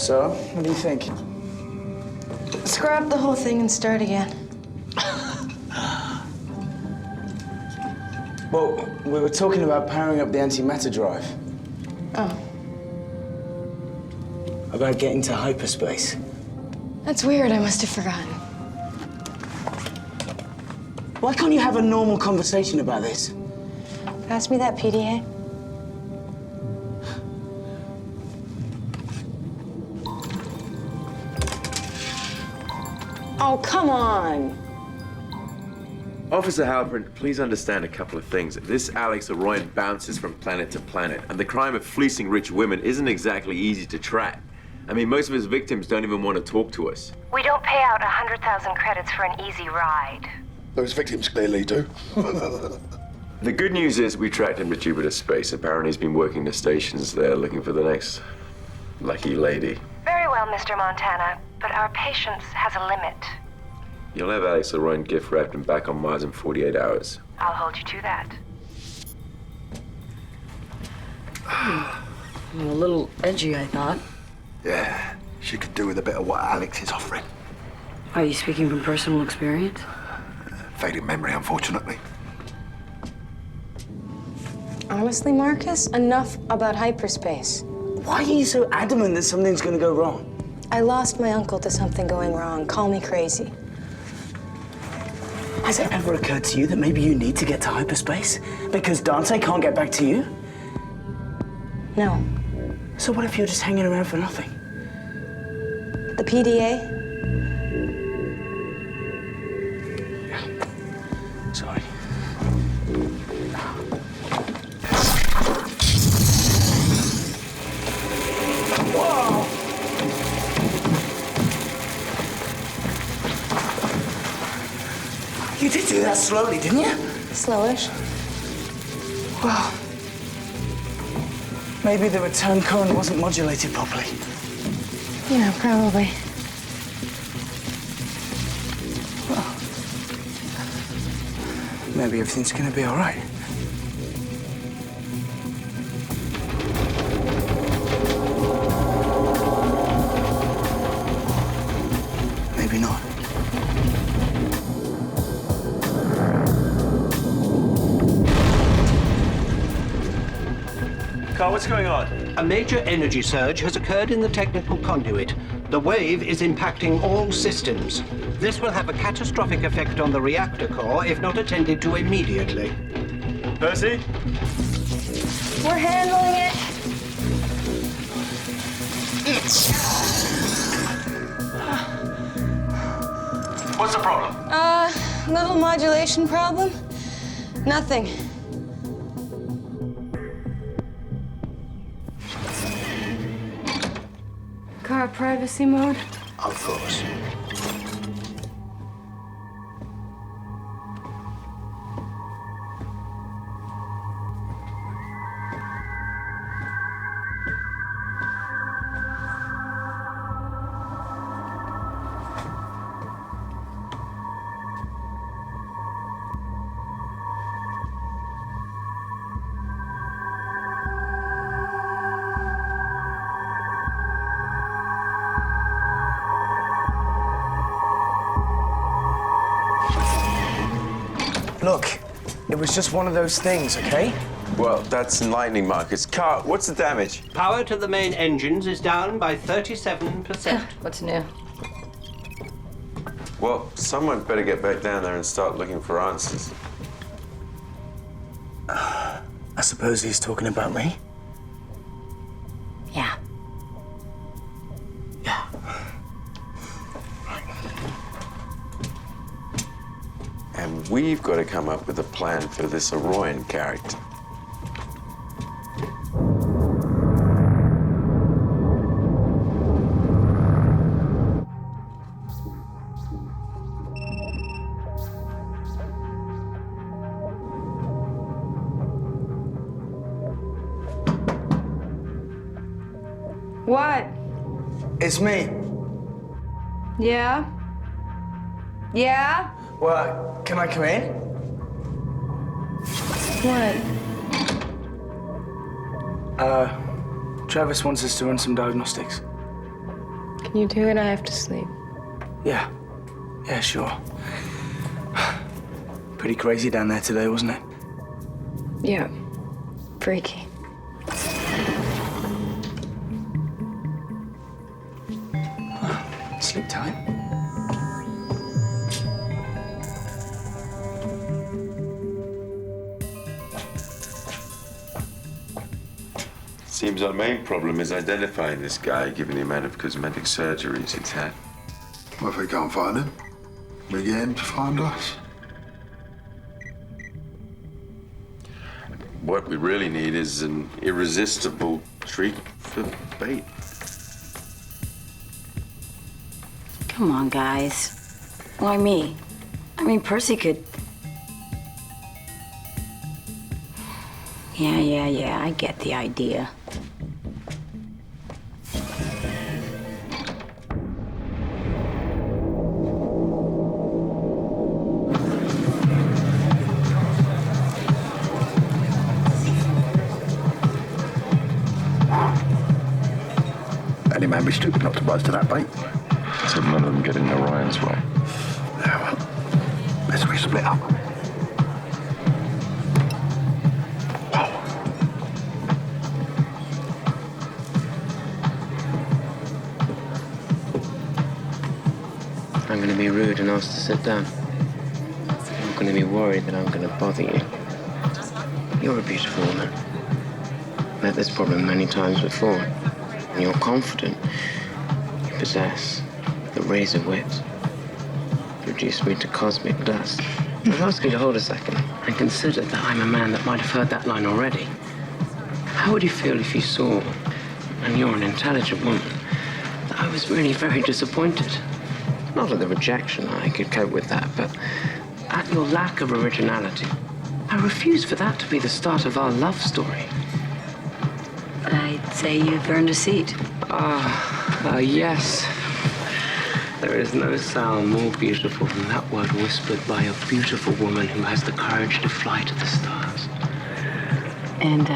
So, what do you think? Scrap the whole thing and start again. Well, we were talking about powering up the antimatter drive. Oh. About getting to hyperspace. That's weird. I must have forgotten. Why can't you have a normal conversation about this? Pass me that PDA. Oh, come on. Officer Halpern, please understand a couple of things. This Alex Arroyan bounces from planet to planet, and the crime of fleecing rich women isn't exactly easy to track. I mean, most of his victims don't even want to talk to us. We don't pay out 100,000 credits for an easy ride. Those victims clearly do. The good news is we tracked him to Jupiter Space. Apparently he's been working the stations there looking for the next lucky lady. Very well, Mr. Montana, but our patience has a limit. You'll have Alex Arroyan gift wrapped and back on Mars in 48 hours. I'll hold you to that. A little edgy, I thought. Yeah, she could do with a bit of what Alex is offering. Are you speaking from personal experience? Fading memory, unfortunately. Honestly, Marcus, enough about hyperspace. Why are you so adamant that something's gonna go wrong? I lost my uncle to something going wrong. Call me crazy. Has it ever occurred to you that maybe you need to get to hyperspace? Because Dante can't get back to you? No. So what if you're just hanging around for nothing? The PDA? Yeah. Sorry. Whoa! You did do that slowly, didn't you? Slowish. Well, maybe the return current wasn't modulated properly. Yeah, probably. Well, maybe everything's gonna be all right. Maybe not. Carl, what's going on? A major energy surge has occurred in the technical conduit. The wave is impacting all systems. This will have a catastrophic effect on the reactor core if not attended to immediately. Percy? We're handling it. What's the problem? Little modulation problem. Nothing. Car privacy mode? Of course. Look, it was just one of those things, okay? Well, that's enlightening, Marcus. Carl, what's the damage? Power to the main engines is down by 37%. What's new? Well, someone better get back down there and start looking for answers. I suppose he's talking about me. Yeah. Yeah. And we've got to come up with a plan for this Arroyan character. What? It's me. Yeah? Yeah? Well, can I come in? What? Travis wants us to run some diagnostics. Can you do it? I have to sleep. Yeah. Yeah, sure. Pretty crazy down there today, wasn't it? Yeah. Freaky. Sleep tight. Seems our main problem is identifying this guy, given the amount of cosmetic surgeries he's had. Well, if we can't find him, we get him to find us. What we really need is an irresistible treat for bait. Come on, guys. Why me? I mean, Percy could... Yeah, I get the idea. Any man be stupid not to buzz to that bait. So none of them get in Orion's way. Yeah, well, let's we split up. Wow. I'm going to be rude and ask to sit down. I'm not going to be worried that I'm going to bother you. You're a beautiful woman. Met this problem many times before. And you're confident. You possess the razor wit. Reduce me to cosmic dust. I'd ask you to hold a second and consider that I'm a man that might have heard that line already. How would you feel if you saw, and you're an intelligent woman, that I was really very disappointed? Not at the rejection, I could cope with that, but at your lack of originality. I refuse for that to be the start of our love story. I'd say you've earned a seat. Yes. There is no sound more beautiful than that word whispered by a beautiful woman who has the courage to fly to the stars. And,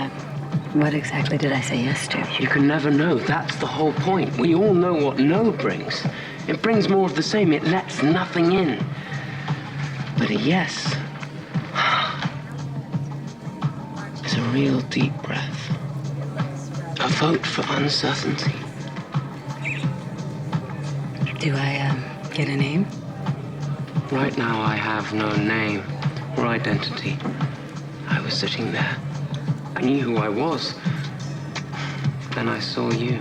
what exactly did I say yes to? You can never know. That's the whole point. We all know what no brings. It brings more of the same. It lets nothing in. But a yes is a real deep breath. A vote for uncertainty. Do I, get a name? Right now, I have no name or identity. I was sitting there. I knew who I was. Then I saw you.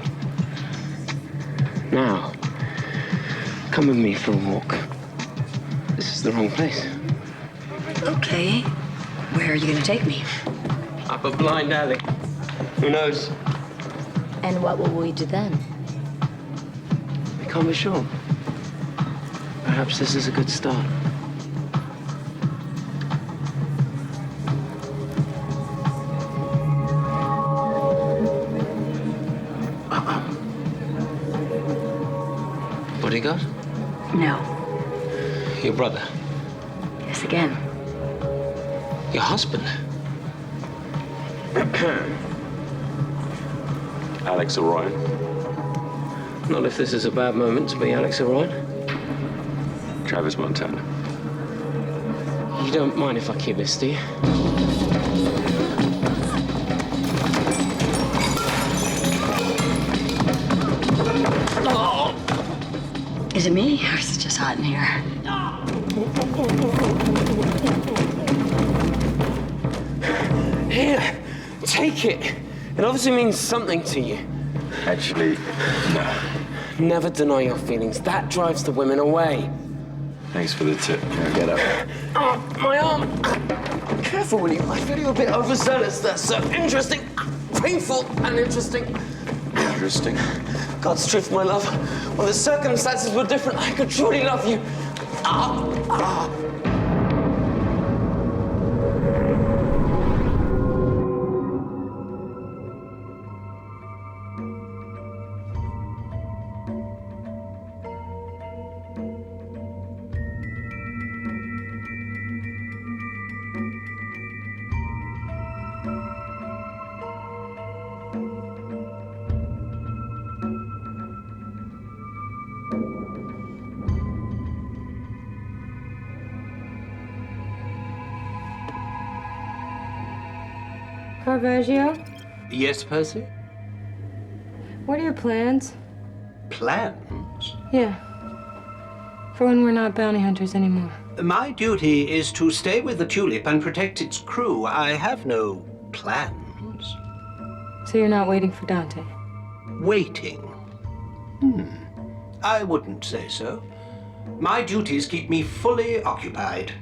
Now, come with me for a walk. This is the wrong place. Okay. Where are you gonna take me? Up a blind alley. Who knows? And what will we do then? We can't be sure. Perhaps this is a good start. Bodyguard? No. Your brother? Yes, again. Your husband? Alex Orion. Not if this is a bad moment to be Alex Orion. Travis Montana. You don't mind if I keep this, do you? Is it me, or is it just hot in here? Here, take it. It obviously means something to you. Actually, no. Never deny your feelings. That drives the women away. Thanks for the tip. Now get up. Oh, my arm. Careful, will you? I feel you're a bit overzealous. That's so interesting, painful, and interesting. Interesting. God's truth, my love. Well, the circumstances were different. I could truly love you. Caravaggio, Yes, Percy? what are your plans? Plans? Yeah. For when we're not bounty hunters anymore. My duty is to stay with the Tulip and protect its crew. I have no plans. So you're not waiting for Dante? Waiting? I wouldn't say so. My duties keep me fully occupied.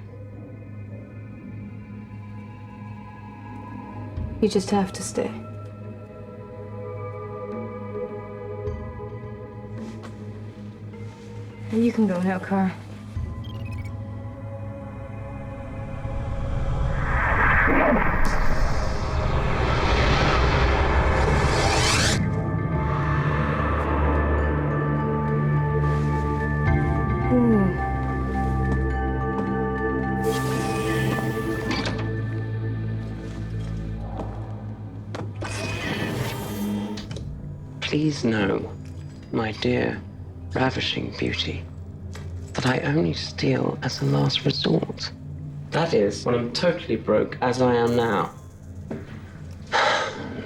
You just have to stay. You can go now, Car. Please know, my dear, ravishing beauty, that I only steal as a last resort. That is, when I'm totally broke, as I am now.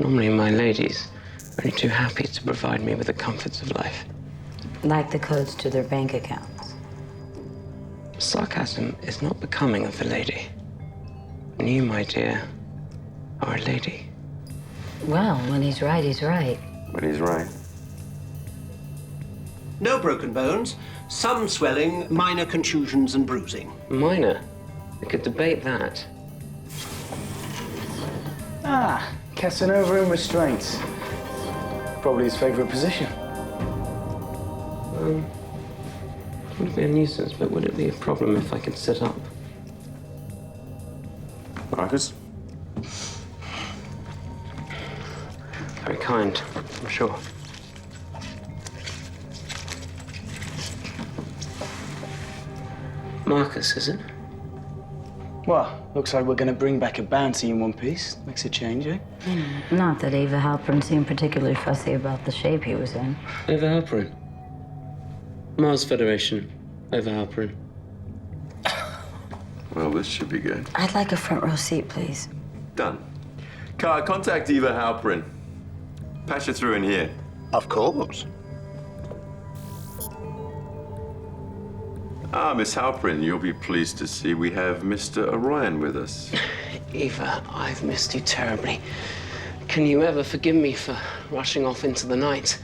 Normally, my ladies are only too happy to provide me with the comforts of life. Like the codes to their bank accounts. Sarcasm is not becoming of a lady. And you, my dear, are a lady. Well, when he's right, he's right. But he's right. No broken bones, some swelling, minor contusions and bruising. Minor? We could debate that. Ah, Casanova in restraints. Probably his favourite position. Wouldn't be a nuisance, but would it be a problem if I could sit up? Marcus? Very kind, I'm sure. Marcus, is it? Well, looks like we're going to bring back a bounty in one piece. Makes a change, eh? Not that Eva Halpern seemed particularly fussy about the shape he was in. Eva Halpern. Mars Federation. Eva Halpern. Well, this should be good. I'd like a front row seat, please. Done. Car, contact Eva Halpern. Pass her through in here. Of course. Ah, Miss Halpern, you'll be pleased to see we have Mr. Orion with us. Eva, I've missed you terribly. Can you ever forgive me for rushing off into the night?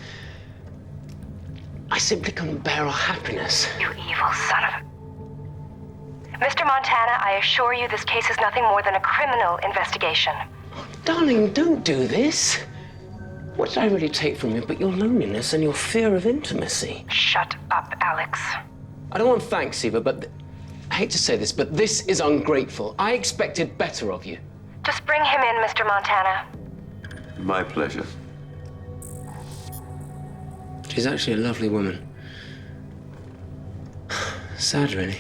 I simply couldn't bear our happiness. You evil son of a... Mr. Montana, I assure you this case is nothing more than a criminal investigation. Darling, don't do this. What did I really take from you but your loneliness and your fear of intimacy? Shut up, Alex. I don't want thanks, Eva, but I hate to say this, but this is ungrateful. I expected better of you. Just bring him in, Mr. Montana. My pleasure. She's actually a lovely woman. Sad, really.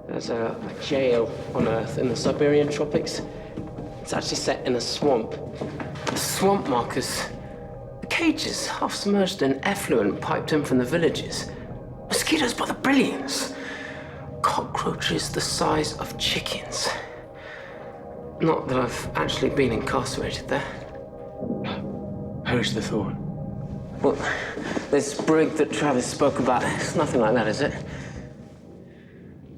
There's a jail on Earth in the Siberian tropics. It's actually set in a swamp. A swamp, Marcus. The cages, half submerged in effluent piped in from the villages. Mosquitoes by the billions. Cockroaches the size of chickens. Not that I've actually been incarcerated there. Perish the thought. Well, this brig that Travis spoke about, it's nothing like that, is it?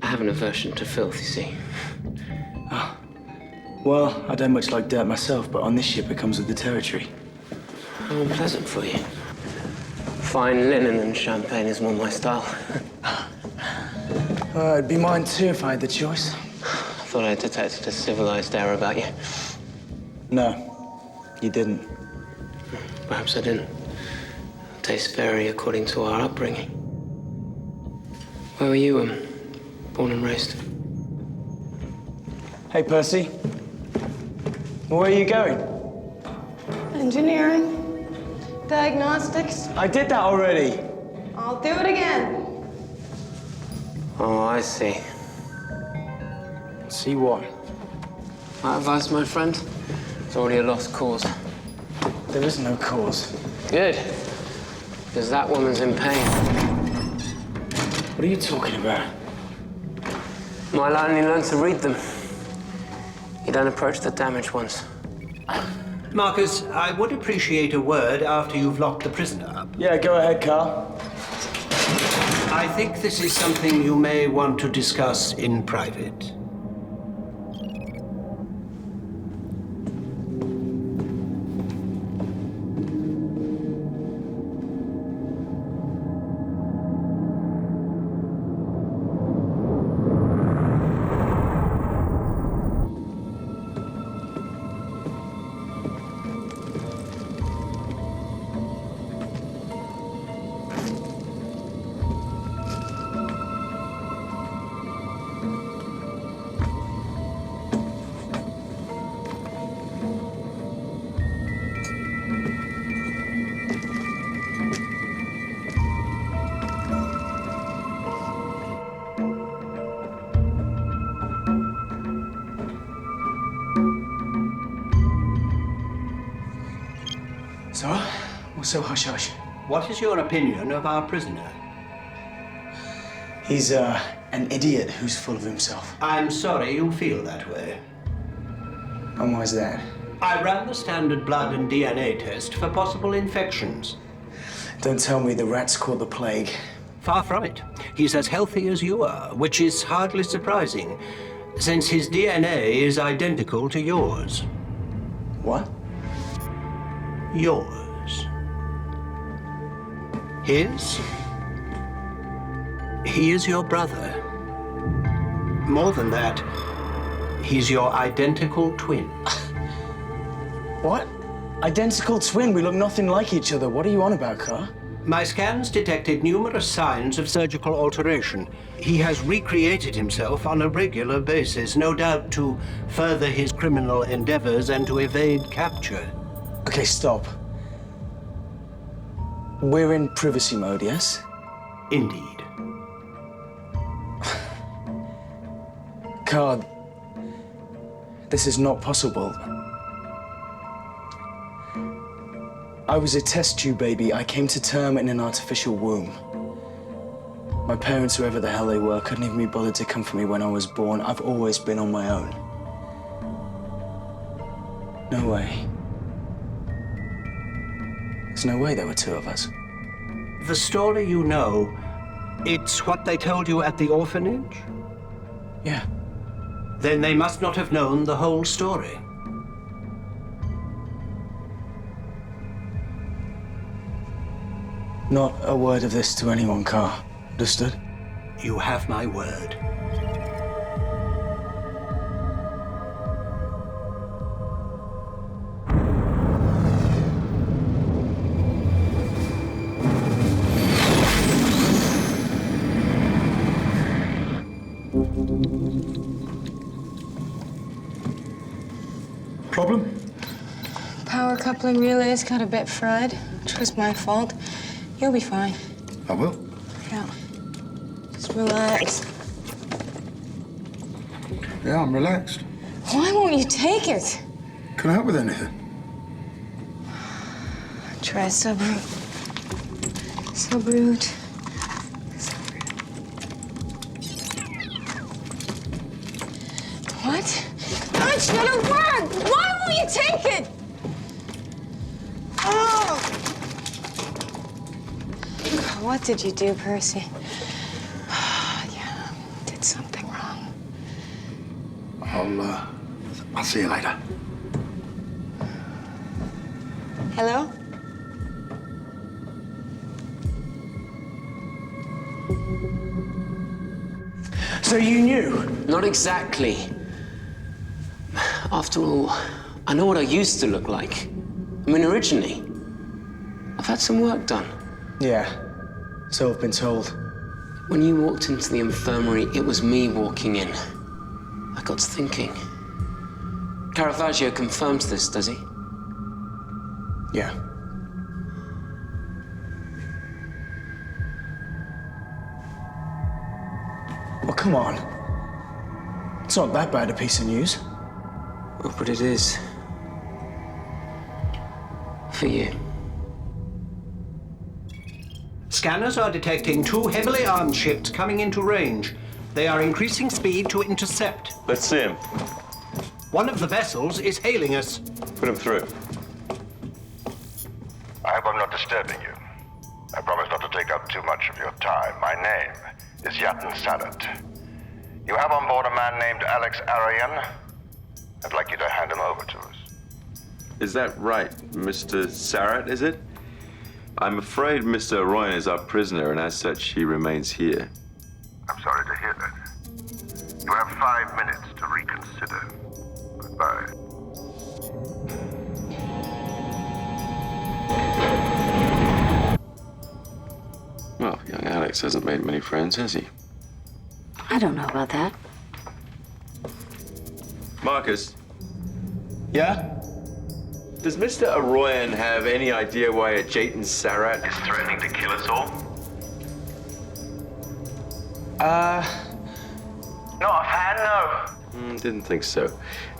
I have an aversion to filth, you see. Well, I don't much like dirt myself, but on this ship it comes with the territory. How unpleasant for you. Fine linen and champagne is more my style. It'd be mine too if I had the choice. I thought I detected a civilized air about you. No, you didn't. Perhaps I didn't. Tastes vary according to our upbringing. Where were you, born and raised? Hey, Percy. Where are you going? Engineering. Diagnostics. I did that already. I'll do it again. Oh, I see. See what? My advice, my friend? It's already a lost cause. There is no cause. Good. Because that woman's in pain. What are you talking about? Might only learn to read them. You don't approach the damaged ones. Marcus, I would appreciate a word after you've locked the prisoner up. Yeah, go ahead, Carl. I think this is something you may want to discuss in private. So, what's so hush-hush? What is your opinion of our prisoner? He's, an idiot who's full of himself. I'm sorry you feel that way. And why's that? I ran the standard blood and DNA test for possible infections. Don't tell me the rats caught the plague. Far from it. He's as healthy as you are, which is hardly surprising, since his DNA is identical to yours. What? Yours. His? He is your brother. More than that, he's your identical twin. What? Identical twin? We look nothing like each other. What are you on about, Carl? My scans detected numerous signs of surgical alteration. He has recreated himself on a regular basis, no doubt to further his criminal endeavors and to evade capture. Okay, stop. We're in privacy mode, yes? Indeed. Carl, this is not possible. I was a test tube baby. I came to term in an artificial womb. My parents, whoever the hell they were, couldn't even be bothered to come for me when I was born. I've always been on my own. No way. There's no way there were two of us. The story you know, it's what they told you at the orphanage? Yeah. Then they must not have known the whole story. Not a word of this to anyone, Carl. Understood? You have my word. Problem? Power coupling relays got a bit fried, which was my fault. You'll be fine. I will. Yeah. Just relax. Yeah, I'm relaxed. Why won't you take it? Can I help with anything? Try subroot. Subroot. What? That should have worked! Why won't you take it? Oh! What did you do, Percy? Yeah, did something wrong. I'll see you later. Hello? So you knew? Not exactly. After all, I know what I used to look like. I mean, originally, I've had some work done. Yeah. So I've been told. When you walked into the infirmary, it was me walking in. I got to thinking. Caravaggio confirms this, does he? Yeah. Well, come on. It's not that bad a piece of news. Oh, but it is. For you. Scanners are detecting two heavily armed ships coming into range. They are increasing speed to intercept. Let's see him. One of the vessels is hailing us. Put him through. I hope I'm not disturbing you. I promise not to take up too much of your time. My name is Yatan Sadat. You have on board a man named Alex Arian. I'd like you to hand him over to us. Is that right, Mr. Sarat, is it? I'm afraid Mr. Royan is our prisoner, and as such, he remains here. I'm sorry to hear that. You have 5 minutes to reconsider. Goodbye. Well, young Alex hasn't made many friends, has he? I don't know about that. Marcus, Yeah? does Mr. Arroyan have any idea why a Jayton Sarat Is threatening to kill us all? Not offhand, no. Didn't think so.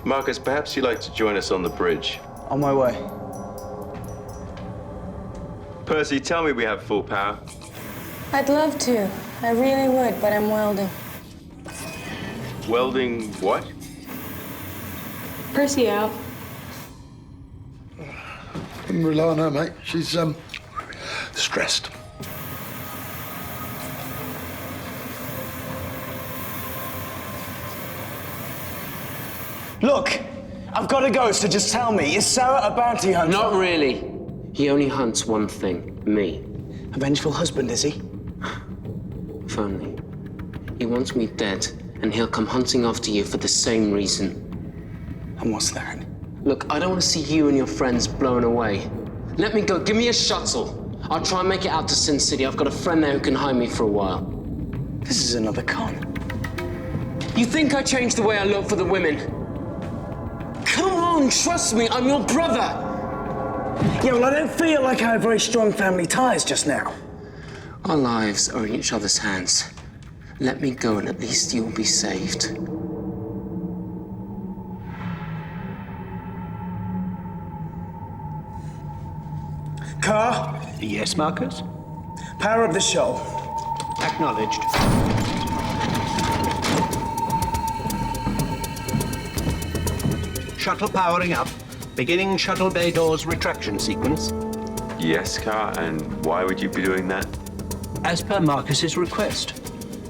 Marcus, perhaps you'd like to join us on the bridge. On my way. Percy, tell me we have full power. I'd love to. I really would, but I'm welding. Welding what? Percy out. Couldn't rely on her, mate. She's, stressed. Look, I've got to go, so just tell me, is Sarah a bounty hunter? Not really. He only hunts one thing, me. A vengeful husband, is he? If only. He wants me dead, and he'll come hunting after you for the same reason. And what's that? Look, I don't want to see you and your friends blown away. Let me go. Give me a shuttle. I'll try and make it out to Sin City. I've got a friend there who can hide me for a while. This is another con. You think I changed the way I look for the women? Come on, trust me. I'm your brother. Yeah, well, I don't feel like I have very strong family ties just now. Our lives are in each other's hands. Let me go and at least you'll be saved. Car, Yes, Marcus? power up the shuttle. Acknowledged. Shuttle powering up. Beginning shuttle bay doors retraction sequence. Yes, Car, and why would you be doing that? As per Marcus's request.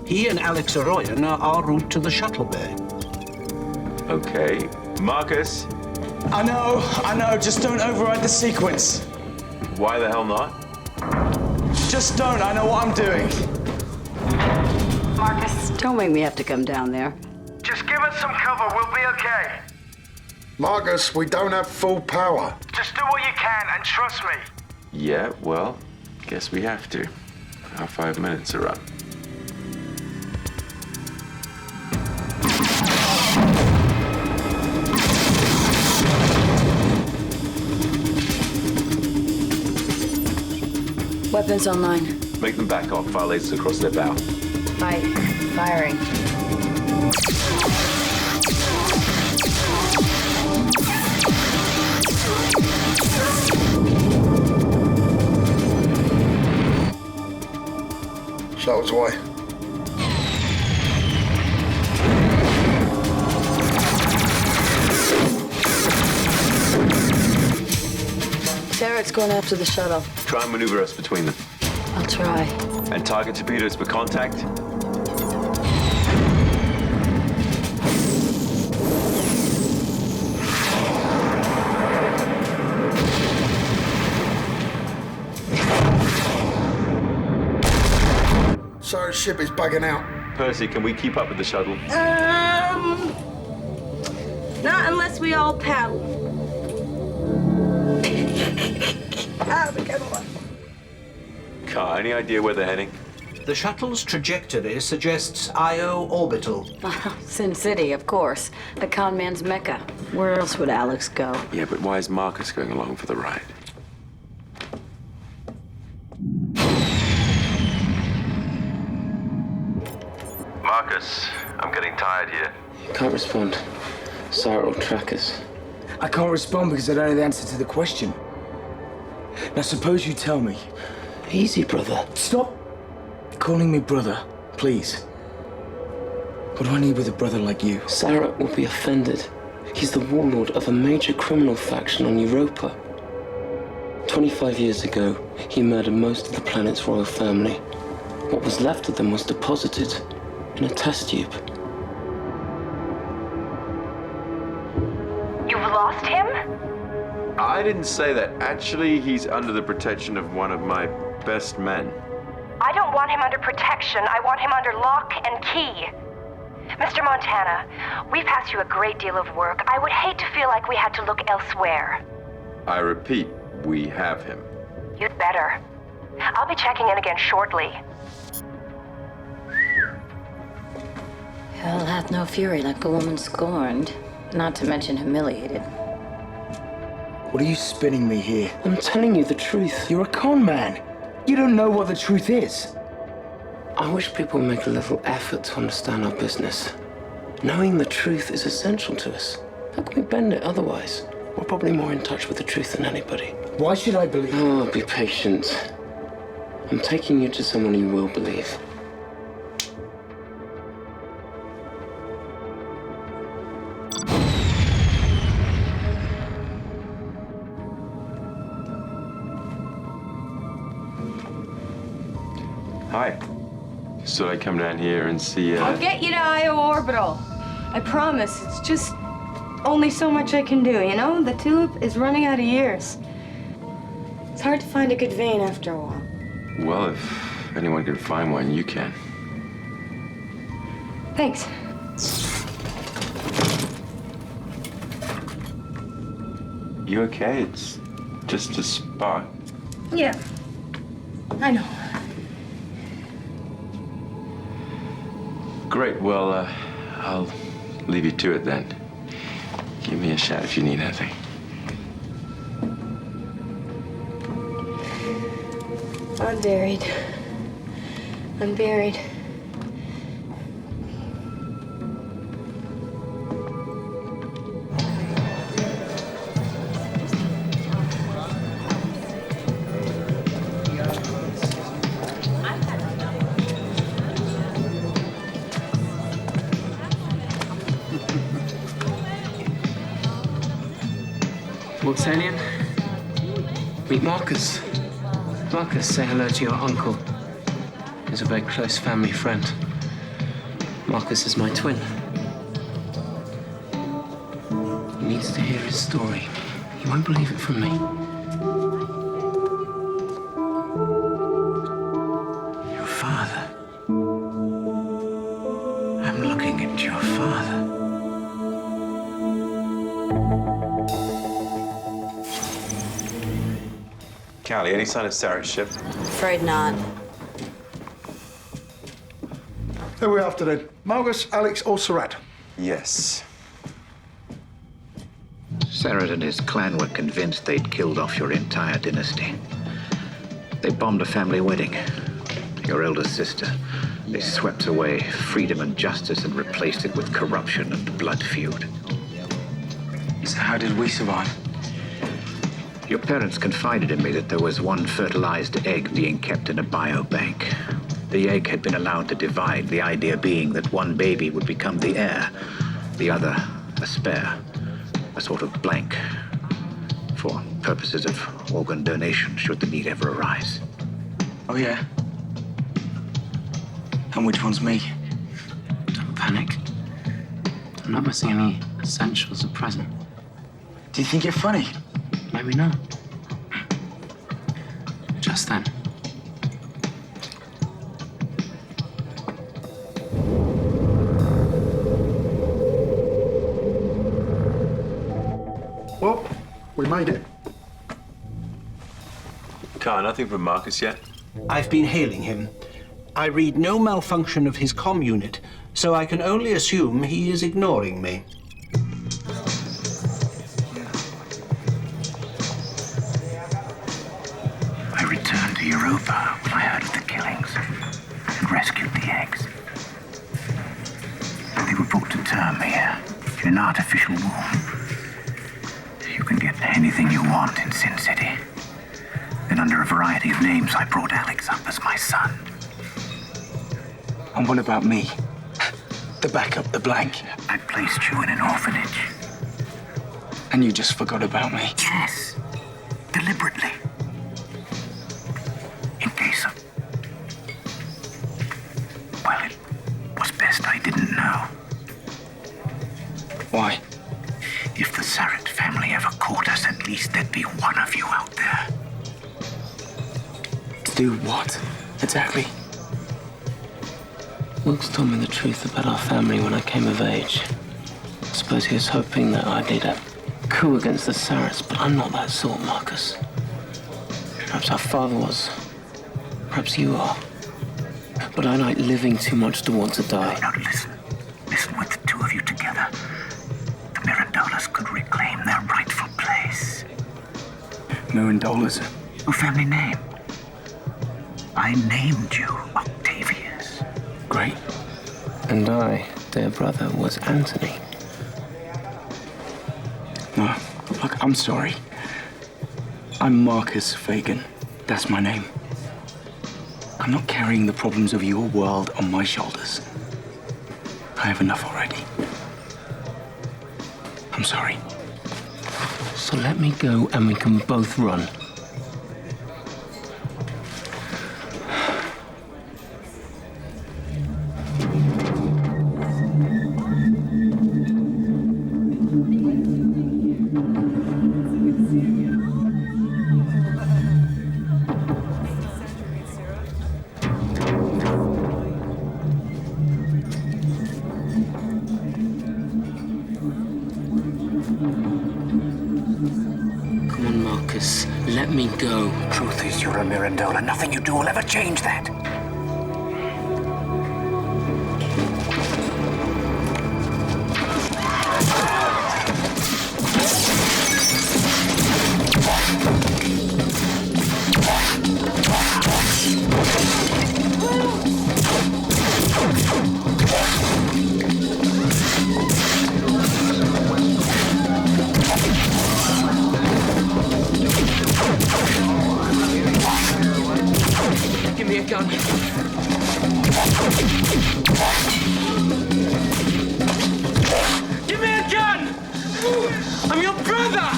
He and Alex Arroyan are en route to the shuttle bay. Okay. Marcus, I know, just don't override the sequence. why the hell not? Just don't, I know what I'm doing. Marcus, don't make me have to come down there. Just give us some cover, we'll be okay. Marcus, we don't have full power. Just do what you can and trust me. Yeah, well, guess we have to. Our 5 minutes are up. Weapons online. Make them back off, fire lasers across their bow. Firing. Shuttle's away. Sarah's going after the shuttle. Try and maneuver us between them. I'll try. And target torpedoes for contact. Sarah's ship is bugging out. Percy, can we keep up with the shuttle? Not unless we all paddle. Car, any idea where they're heading? The shuttle's trajectory suggests Io orbital. Sin City, of course. The con man's mecca. Where else would Alex go? Yeah, but why is Marcus going along for the ride? Marcus, I'm getting tired here. Can't respond. Sarah will track us. I can't respond because I don't know the answer to the question. Now, suppose you tell me. Easy, brother. Stop calling me brother, please. What do I need with a brother like you? Sarah will be offended. He's the warlord of a major criminal faction on Europa. 25 years ago, he murdered most of the planet's royal family. What was left of them was deposited in a test tube. You've lost him? I didn't say that. Actually, he's under the protection of one of my best men. I don't want him under protection. I want him under lock and key. Mr. Montana, we've asked you a great deal of work. I would hate to feel like we had to look elsewhere. I repeat, we have him. You'd better. I'll be checking in again shortly. Hell hath no fury like a woman scorned, not to mention humiliated. What are you spinning me here? I'm telling you the truth. You're a con man. You don't know what the truth is. I wish people would make a little effort to understand our business. Knowing the truth is essential to us. How can we bend it otherwise? We're probably more in touch with the truth than anybody. Why should I believe? Oh, be patient. I'm taking you to someone you will believe. Hi. Just thought I'd come down here and see, I'll get you to IO Orbital. I promise. It's just only so much I can do, you know? The tulip is running out of years. It's hard to find a good vein after a while. Well, if anyone can find one, you can. Thanks. You okay? It's just a spot. Yeah. I know. Great. Well, I'll leave you to it then. Give me a shout if you need anything. I'm buried. I'm buried. What's alien? Meet Marcus. Marcus, say hello to your uncle. He's a very close family friend. Marcus is my twin. He needs to hear his story. He won't believe it from me. Your father. I'm looking at your father. Callie, any sign of Sarah's ship? Afraid not. Who are we after then? Marcus, Alex, or Surratt? Yes. Sarah and his clan were convinced they'd killed off your entire dynasty. They bombed a family wedding. Your elder sister. They swept away freedom and justice and replaced it with corruption and blood feud. So how did we survive? Your parents confided in me that there was one fertilized egg being kept in a biobank. The egg had been allowed to divide, the idea being that one baby would become the heir, the other a spare, a sort of blank, for purposes of organ donation should the need ever arise. Oh, yeah? And which one's me? Don't panic. I'm not missing any essentials at present. Do you think you're funny? Maybe not. Just then. Well, we made it. Carl, nothing from Marcus yet? I've been hailing him. I read no malfunction of his comm unit, so I can only assume he is ignoring me. I returned to Europa when I heard of the killings and rescued the eggs. They were brought to term here in an artificial womb. You can get anything you want in Sin City. Then under a variety of names, I brought Alex up as my son. And what about me? The backup, the blank. I placed you in an orphanage. And you just forgot about me? Yes. Deliberately. In case of... Well, it was best I didn't know. Why? If the Sarrett family ever caught us, at least there'd be one of you out there. To do what, exactly? Wilkes told me the truth about our family when I came of age. I suppose he was hoping that I'd lead a coup against the Sarretts, but I'm not that sort, Marcus. Perhaps our father was. Perhaps you are. But I like living too much to want to die. No, listen. Listen, with the two of you together, the Mirandolas could reclaim their rightful place. Mirandolas? Your family name. I named you Octavius. Great. And I, their brother, was Anthony. No, look, I'm sorry. I'm Marcus Fagan. That's my name. I'm not carrying the problems of your world on my shoulders. I have enough already. I'm sorry. So let me go and we can both run. Let me go. Truth is, you're a Mirandola. Nothing you do will ever change that. Give me a gun. Give me a gun! I'm your brother!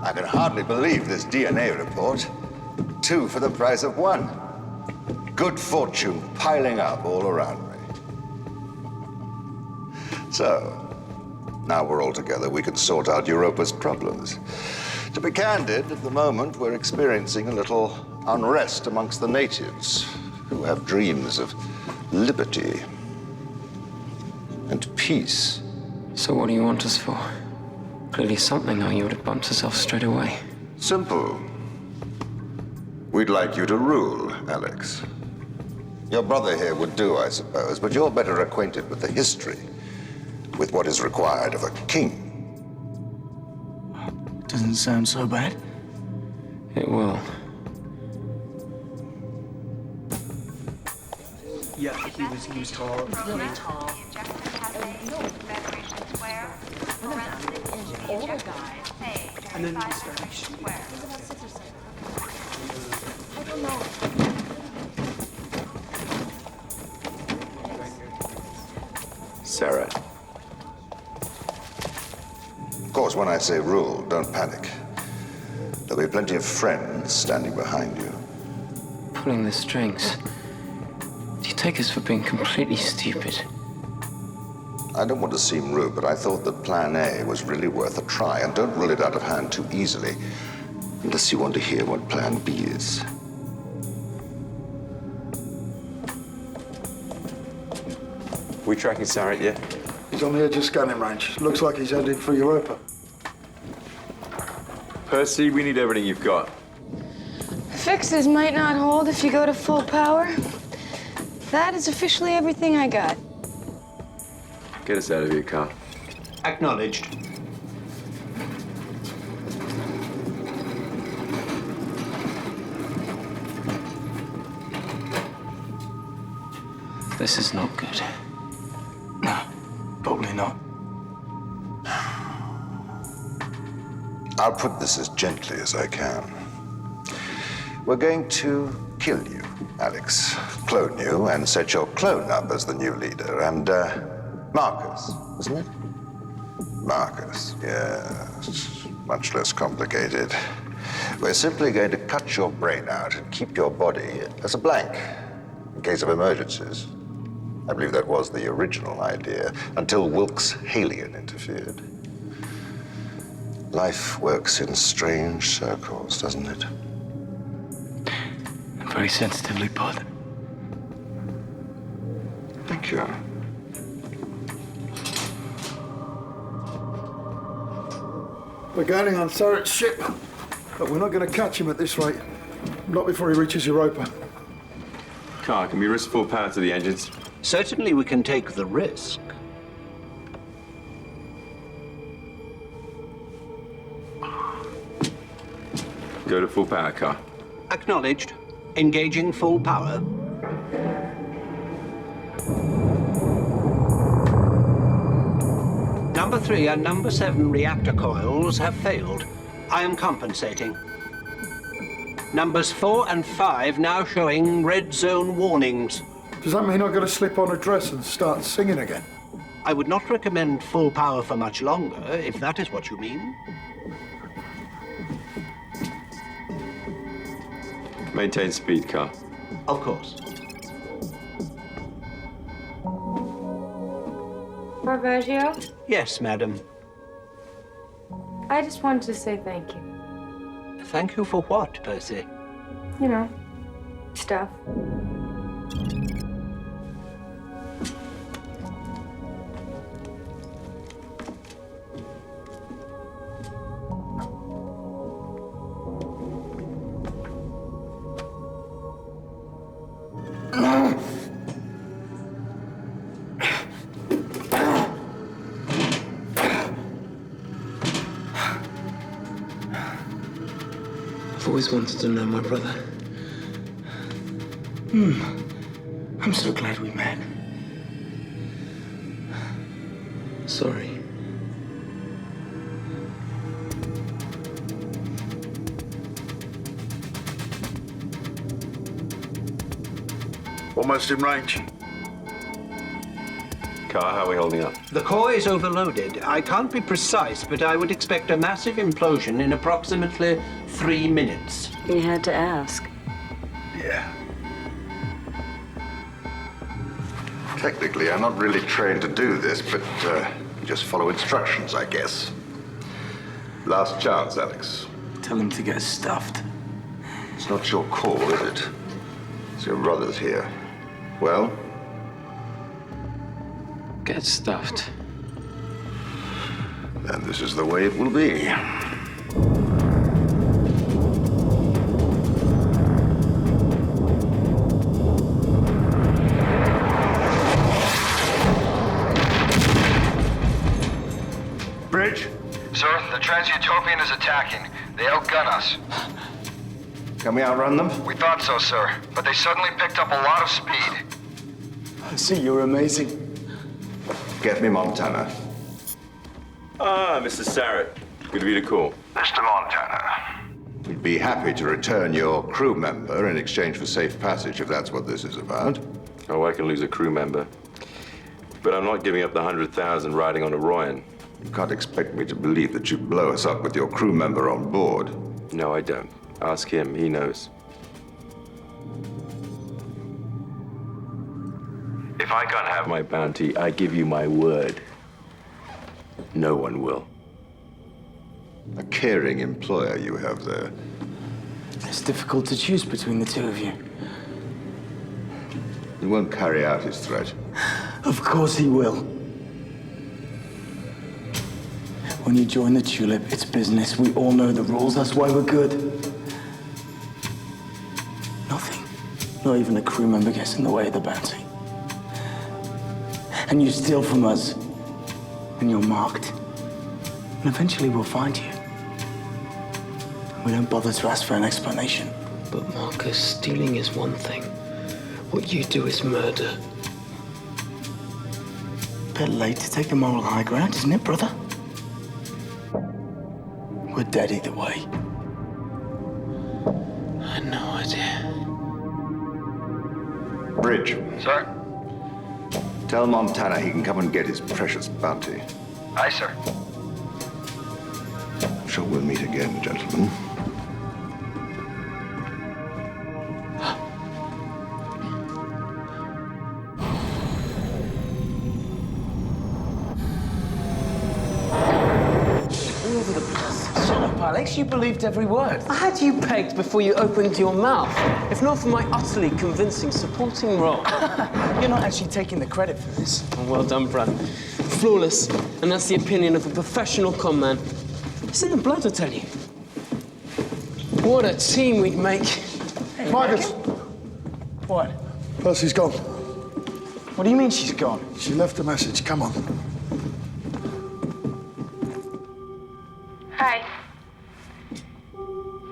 I can hardly believe this DNA report. 2 for the price of 1. Good fortune piling up all around me. So, now we're all together, we can sort out Europa's problems. To be candid, at the moment, we're experiencing a little unrest amongst the natives who have dreams of liberty and peace. So what do you want us for? Clearly something, or you would have bumped us off straight away. Simple. We'd like you to rule, Alex. Your brother here would do, I suppose, but you're better acquainted with the history, with what is required of a king. Doesn't sound so bad. It will. Yeah, he was tall. Really tall. Older guy. And then he started shooting. He's about 6 or 7. I don't know. Sarah. Of course, when I say rule, don't panic. There'll be plenty of friends standing behind you. Pulling the strings. Do you take us for being completely stupid? I don't want to seem rude, but I thought that Plan A was really worth a try, and don't rule it out of hand too easily, unless you want to hear what Plan B is. We tracking Sarrett yet? He's on the edge of scanning range. Looks like he's heading for Europa. Percy, we need everything you've got. Fixes might not hold if you go to full power. That is officially everything I got. Get us out of here, Carl. Acknowledged. This is not good. No, probably not. I'll put this as gently as I can. We're going to kill you, Alex. Clone you and set your clone up as the new leader. And, Marcus, isn't it? Marcus, yes. Much less complicated. We're simply going to cut your brain out and keep your body as a blank in case of emergencies. I believe that was the original idea, until Wilkes Halion interfered. Life works in strange circles, doesn't it? Very sensitively put. Thank you. We're gaining on Surratt's ship, but we're not going to catch him at this rate. Not before he reaches Europa. Carl, can we risk full power to the engines? Certainly we can take the risk. Go to full power, Carl. Acknowledged. Engaging full power. Number 3 and number 7 reactor coils have failed. I am compensating. Numbers 4 and 5 now showing red zone warnings. Does that mean I've got to slip on a dress and start singing again? I would not recommend full power for much longer, if that is what you mean. Maintain speed, Carl. Of course. Barbaggio, Yes, madam. I just wanted to say thank you. Thank you for what, Percy? You know, stuff. I've always wanted to know my brother. I'm so glad we met. Sorry. Almost in range. Carl, how are we holding up? The core is overloaded. I can't be precise, but I would expect a massive implosion in approximately 3 minutes. You had to ask. Yeah. Technically, I'm not really trained to do this, but just follow instructions, I guess. Last chance, Alex. Tell him to get stuffed. It's not your call, is it? It's your brother's here. Well? Get stuffed. And this is the way it will be. Bridge? Sir, the Trans-Utopian is attacking. They outgun us. Can we outrun them? We thought so, sir, but they suddenly picked up a lot of speed. I see, you're amazing. Get me Montana. Ah, Mr. Starrett. Good of you to call. Mr. Montana. We'd be happy to return your crew member in exchange for safe passage, if that's what this is about. Oh, I can lose a crew member. But I'm not giving up the 100,000 riding on Orion. You can't expect me to believe that you'd blow us up with your crew member on board. No, I don't. Ask him. He knows. If I can't have my bounty, I give you my word. No one will. A caring employer you have there. It's difficult to choose between the two of you. He won't carry out his threat. Of course he will. When you join the Tulip, it's business. We all know the rules. That's why we're good. Nothing. Not even a crew member gets in the way of the bounty. And you steal from us, and you're marked. And eventually we'll find you. We don't bother to ask for an explanation. But Marcus, stealing is one thing. What you do is murder. Bit late to take the moral high ground, isn't it, brother? We're dead either way. I had no idea. Bridge. Sir? Tell Montana he can come and get his precious bounty. Aye, sir. I'm sure we'll meet again, gentlemen. Alex, you believed every word. I had you pegged before you opened your mouth. If not for my utterly convincing supporting role. You're not actually taking the credit for this. Oh, well done, Brad. Flawless. And that's the opinion of a professional con man. It's in the blood, I tell you. What a team we'd make. Hey, Marcus! What? Percy's gone. What do you mean she's gone? She left a message. Come on. Hi.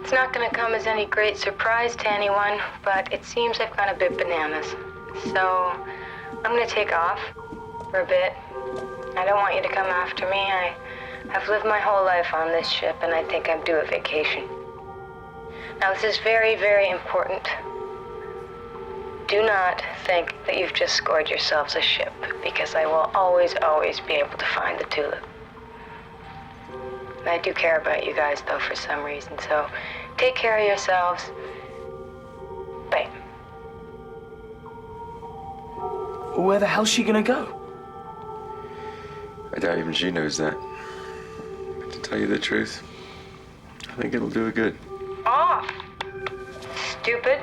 It's not going to come as any great surprise to anyone, but it seems I've gone a bit bananas. So I'm going to take off for a bit. I don't want you to come after me. I've lived my whole life on this ship, and I think I'm due a vacation. Now, this is very, very important. Do not think that you've just scored yourselves a ship, because I will always, always be able to find the tulip. And I do care about you guys, though, for some reason, so take care of yourselves. Bye. Where the hell's she gonna go? I doubt even she knows that. But to tell you the truth, I think it'll do her good. Off! Stupid.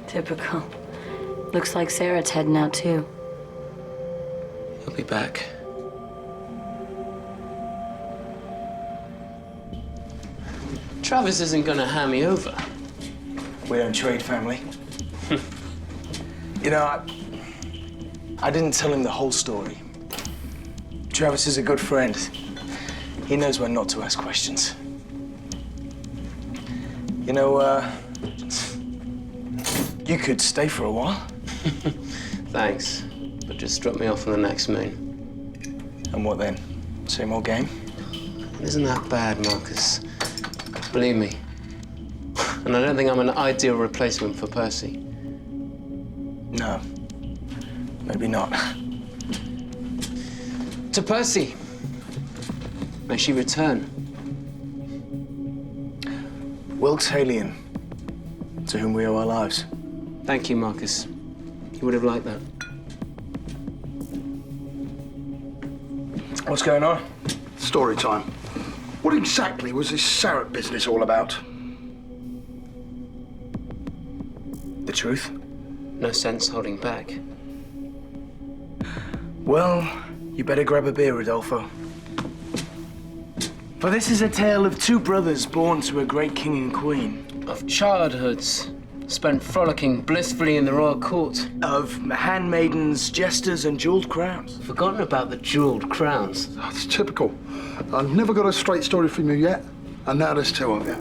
Typical. Looks like Sarah's heading out, too. He'll be back. Travis isn't gonna hand me over. We don't trade, family. You know, I didn't tell him the whole story. Travis is a good friend. He knows when not to ask questions. You know, you could stay for a while. Thanks, but just drop me off on the next moon. And what then? Same old game? It isn't that bad, Marcus. Believe me. And I don't think I'm an ideal replacement for Percy. No. Maybe not. To Percy. May she return. Wilkes Halion, to whom we owe our lives. Thank you, Marcus. You would have liked that. What's going on? Story time. What exactly was this Sarah business all about? The truth? No sense holding back. Well, you better grab a beer, Rodolfo. For this is a tale of two brothers born to a great king and queen. Of childhoods spent frolicking blissfully in the royal court. Of handmaidens, jesters, and jeweled crowns. Forgotten about the jeweled crowns. That's typical. I've never got a straight story from you yet, and now there's two of you.